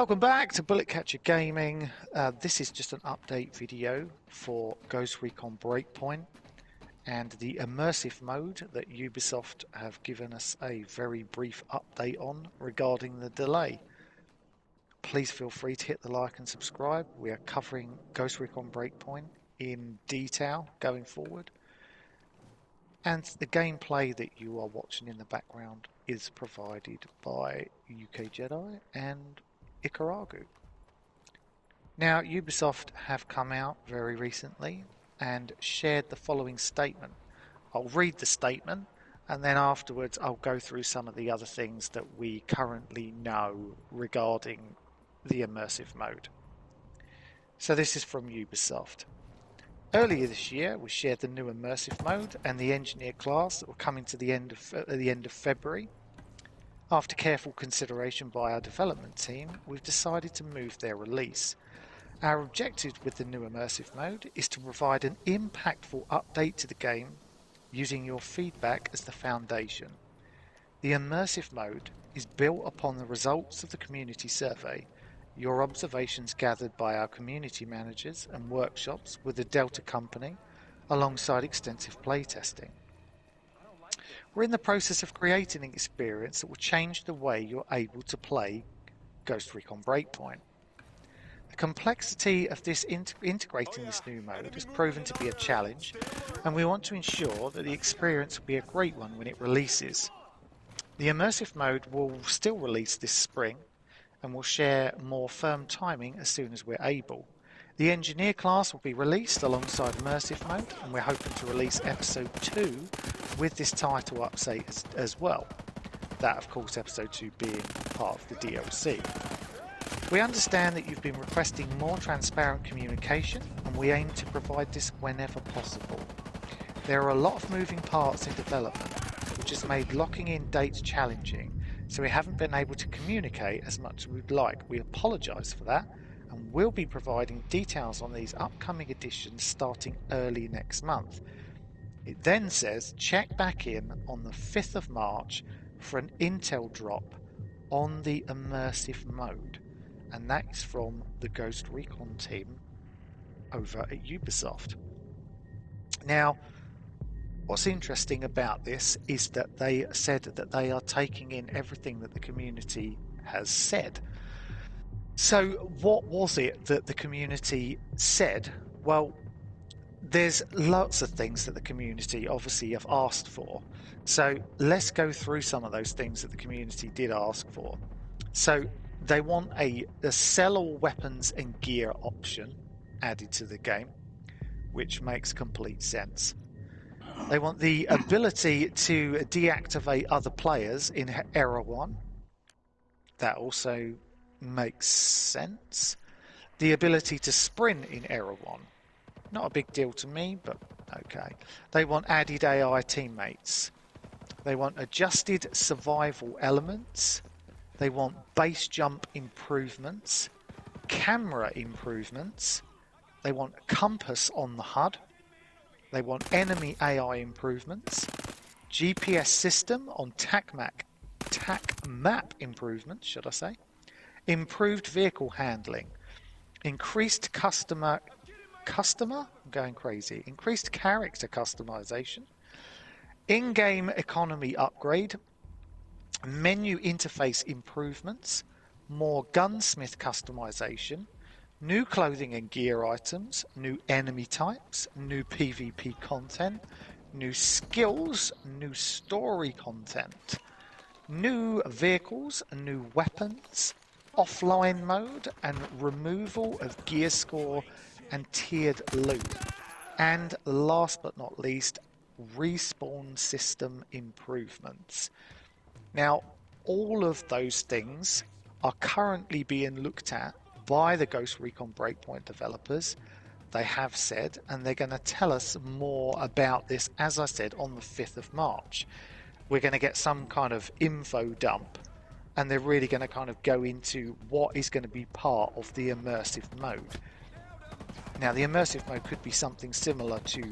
Welcome back to Bullet Catcher Gaming. This is just an update video for Ghost Recon Breakpoint and the immersive mode that Ubisoft have given us a very brief update on regarding the delay. Please feel free to hit the like and subscribe. We are covering Ghost Recon Breakpoint in detail going forward. And the gameplay that you are watching in the background is provided by UK Jedi and Ikaragu. Now, Ubisoft have come out very recently and shared the following statement. I'll read the statement and then afterwards I'll go through some of the other things that we currently know regarding the immersive mode. So this is from Ubisoft. Earlier this year, we shared the new immersive mode and the engineer class that were coming to the end of February. After careful consideration by our development team, we've decided to move their release. Our objective with the new immersive mode is to provide an impactful update to the game using your feedback as the foundation. The immersive mode is built upon the results of the community survey, your observations gathered by our community managers and workshops with the Delta Company, alongside extensive playtesting. We're in the process of creating an experience that will change the way you're able to play Ghost Recon Breakpoint. The complexity of this integrating this new mode has proven to be a challenge, and we want to ensure that the experience will be a great one when it releases. The immersive mode will still release this spring, and we'll share more firm timing as soon as we're able. The engineer class will be released alongside immersive mode, and we're hoping to release episode 2 with this title update as well. That, of course, episode 2 being part of the DLC. We understand that you've been requesting more transparent communication, and we aim to provide this whenever possible. There are a lot of moving parts in development, which has made locking in dates challenging, so we haven't been able to communicate as much as we'd like. We apologise for that, and we'll be providing details on these upcoming editions starting early next month. It then says check back in on the 5th of March for an intel drop on the immersive mode, and that is from the Ghost Recon team over at Ubisoft. Now, what's interesting about this is that they said that they are taking in everything that the community has said. So what was it that the community said? Well, there's lots of things that the community obviously have asked for. So let's go through some of those things that the community did ask for. So they want a sell all weapons and gear option added to the game, which makes complete sense. They want the ability to deactivate other players in Era 1. That also makes sense. The ability to sprint in Era 1. Not a big deal to me, but okay. They want added AI teammates. They want adjusted survival elements. They want base jump improvements. Camera improvements. They want a compass on the HUD. They want enemy AI improvements, GPS system on TAC map improvements, should I say, improved vehicle handling, increased I'm going crazy, increased character customization, in-game economy upgrade, menu interface improvements, more gunsmith customization, new clothing and gear items, new enemy types, new PvP content, new skills, new story content, new vehicles, new weapons, offline mode, and removal of gear score and tiered loot. And last but not least, respawn system improvements. Now, all of those things are currently being looked at by the Ghost Recon Breakpoint developers. They have said, and they're going to tell us more about this, as I said, on the 5th of March. We're going to get some kind of info dump, and they're really going to kind of go into what is going to be part of the immersive mode. Now, the immersive mode could be something similar to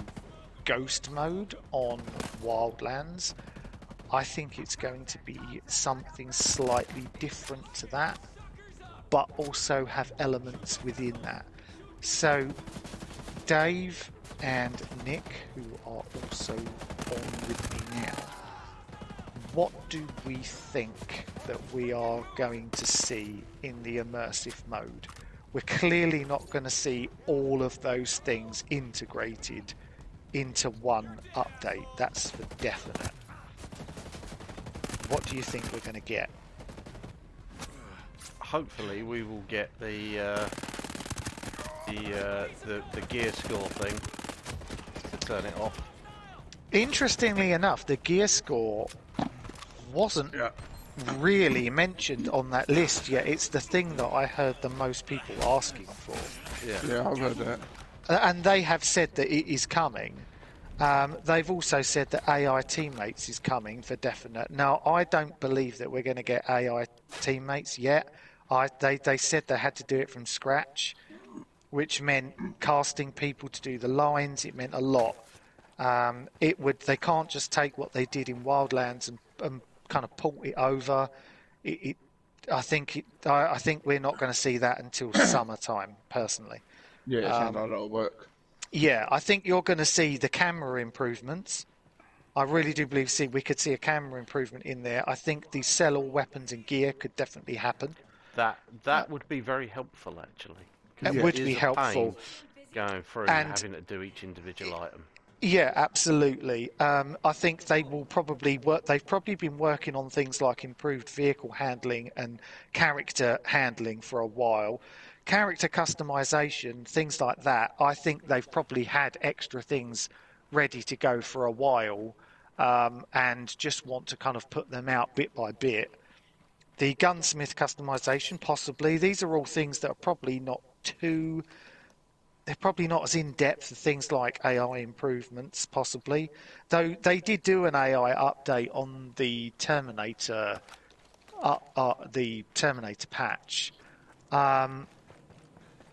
Ghost mode on Wildlands. I think it's going to be something slightly different to that. but also have elements within that. So Dave and Nick, who are also on with me now, what do we think that we are going to see in the immersive mode? We're clearly not going to see all of those things integrated into one update. That's for definite. What do you think we're going to get? Hopefully we will get the gear score thing to turn it off. Interestingly enough, the gear score wasn't really mentioned on that list yet. It's the thing that I heard the most people asking for. Yeah, I've heard that. And they have said that it is coming. They've also said that AI teammates is coming for definite. Now, I don't believe that we're going to get AI teammates yet. They said they had to do it from scratch, which meant casting people to do the lines. It meant a lot. They can't just take what they did in Wildlands and kind of port it over. I think we're not going to see that until summertime, personally. Yeah, it sounds like a lot of work. Yeah, I think you're going to see the camera improvements. I really do believe we could see a camera improvement in there. I think the sell all weapons and gear could definitely happen. That would be very helpful, actually. It would be helpful. Going through and having to do each individual item. Yeah, absolutely. I think they will probably work. They've probably been working on things like improved vehicle handling and character handling for a while. Character customization, things like that. I think they've probably had extra things ready to go for a while, and just want to kind of put them out bit by bit. The gunsmith customization, possibly. These are all things that are probably not too. They're probably not as in-depth as things like AI improvements, possibly. Though they did do an AI update on the Terminator patch.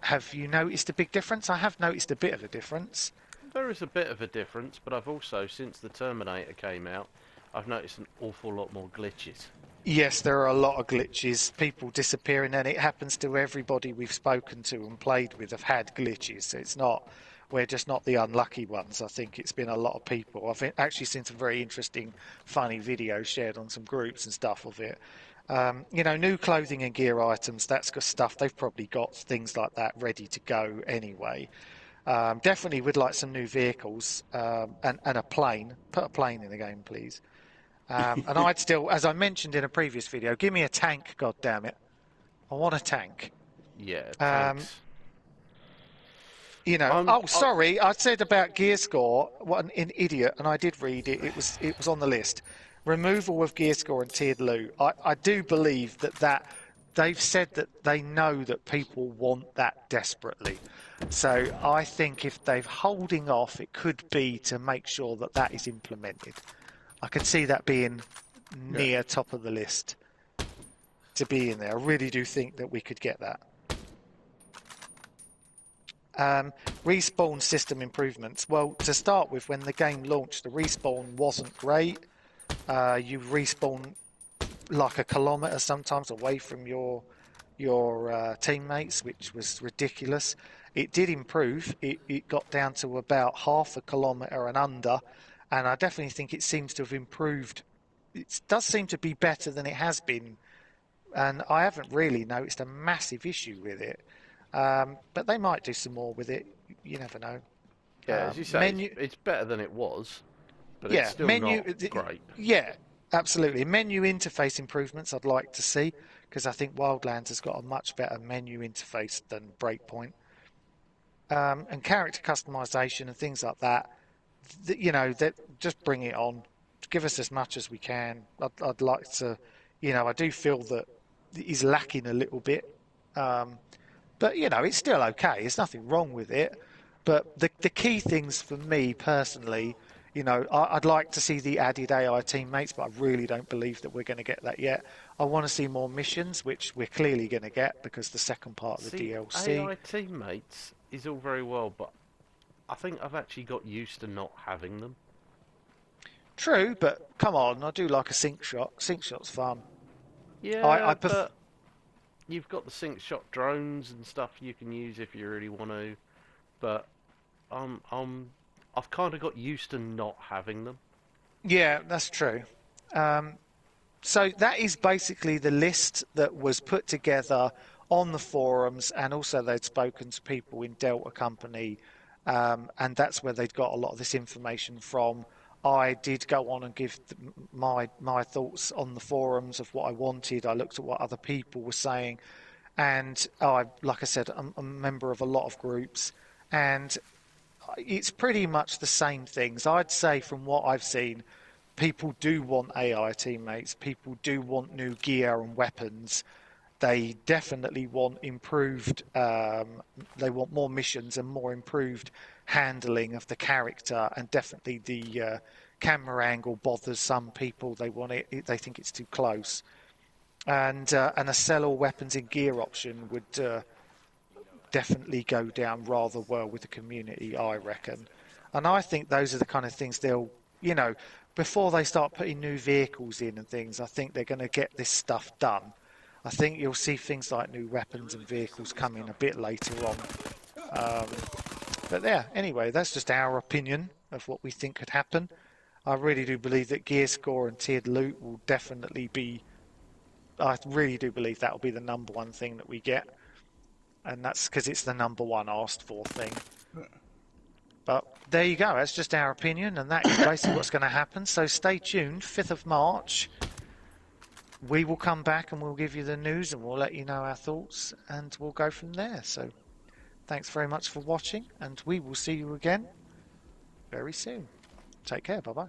Have you noticed a big difference? I have noticed a bit of a difference. There is a bit of a difference, but I've also, since the Terminator came out, I've noticed an awful lot more glitches. Yes, there are a lot of glitches, people disappearing, and it happens to everybody we've spoken to and played with have had glitches. It's not, we're just not the unlucky ones. I think it's been a lot of people. I've actually seen some very interesting, funny videos shared on some groups and stuff of it. New clothing and gear items, that's good stuff. They've probably got things like that ready to go anyway. Definitely would like some new vehicles, and a plane. Put a plane in the game, please. And I'd still, as I mentioned in a previous video, give me a tank, goddammit. I want a tank. Yeah, tanks. Sorry, I said about gear score, what an idiot, and I did read it, it was on the list. Removal of gear score and tiered loot. I do believe that they've said that they know that people want that desperately. So I think if they're holding off, it could be to make sure that that is implemented. I can see that being near top of the list to be in there. I really do think that we could get that. Respawn system improvements. Well, to start with, when the game launched, the respawn wasn't great. You respawn like a kilometre sometimes away from your teammates, which was ridiculous. It did improve. It got down to about half a kilometre and under. And I definitely think it seems to have improved. It does seem to be better than it has been. And I haven't really noticed a massive issue with it. But they might do some more with it. You never know. Yeah, as you say, it's better than it was. But it's still not great. Yeah, absolutely. Menu interface improvements I'd like to see. Because I think Wildlands has got a much better menu interface than Breakpoint. And character customization and things like that. That just bring it on. Give us as much as we can. I'd like to, I do feel that he's lacking a little bit, but it's still okay. There's nothing wrong with it. But the key things for me personally, I'd like to see the added AI teammates, but I really don't believe that we're going to get that yet. I want to see more missions, which we're clearly going to get because the second part of the DLC. AI teammates is all very well, but I think I've actually got used to not having them. True, but come on, I do like a sync shot. Sync shot's fun. Yeah, you've got the sync shot drones and stuff you can use if you really want to, but I've kind of got used to not having them. Yeah, that's true. So that is basically the list that was put together on the forums, and also they'd spoken to people in Delta Company, and that's where they'd got a lot of this information from. I did go on and give my thoughts on the forums of what I wanted. I looked at what other people were saying, and like I said, I'm a member of a lot of groups, and it's pretty much the same things. I'd say from what I've seen, people do want AI teammates. People do want new gear and weapons. They definitely want improved. They want more missions and more improved handling of the character, and definitely the camera angle bothers some people. They want it. They think it's too close, and a sell all weapons in gear option would definitely go down rather well with the community, I reckon. And I think those are the kind of things they'll, before they start putting new vehicles in and things, I think they're going to get this stuff done. I think you'll see things like new weapons and vehicles coming a bit later on. But yeah, anyway, that's just our opinion of what we think could happen. I really do believe that gear score and tiered loot will definitely be. I really do believe that will be the number one thing that we get. And that's because it's the number one asked for thing. But there you go. That's just our opinion, and that is basically what's going to happen. So stay tuned. 5th of March, we will come back and we'll give you the news and we'll let you know our thoughts, and we'll go from there. So thanks very much for watching, and we will see you again very soon. Take care. Bye-bye.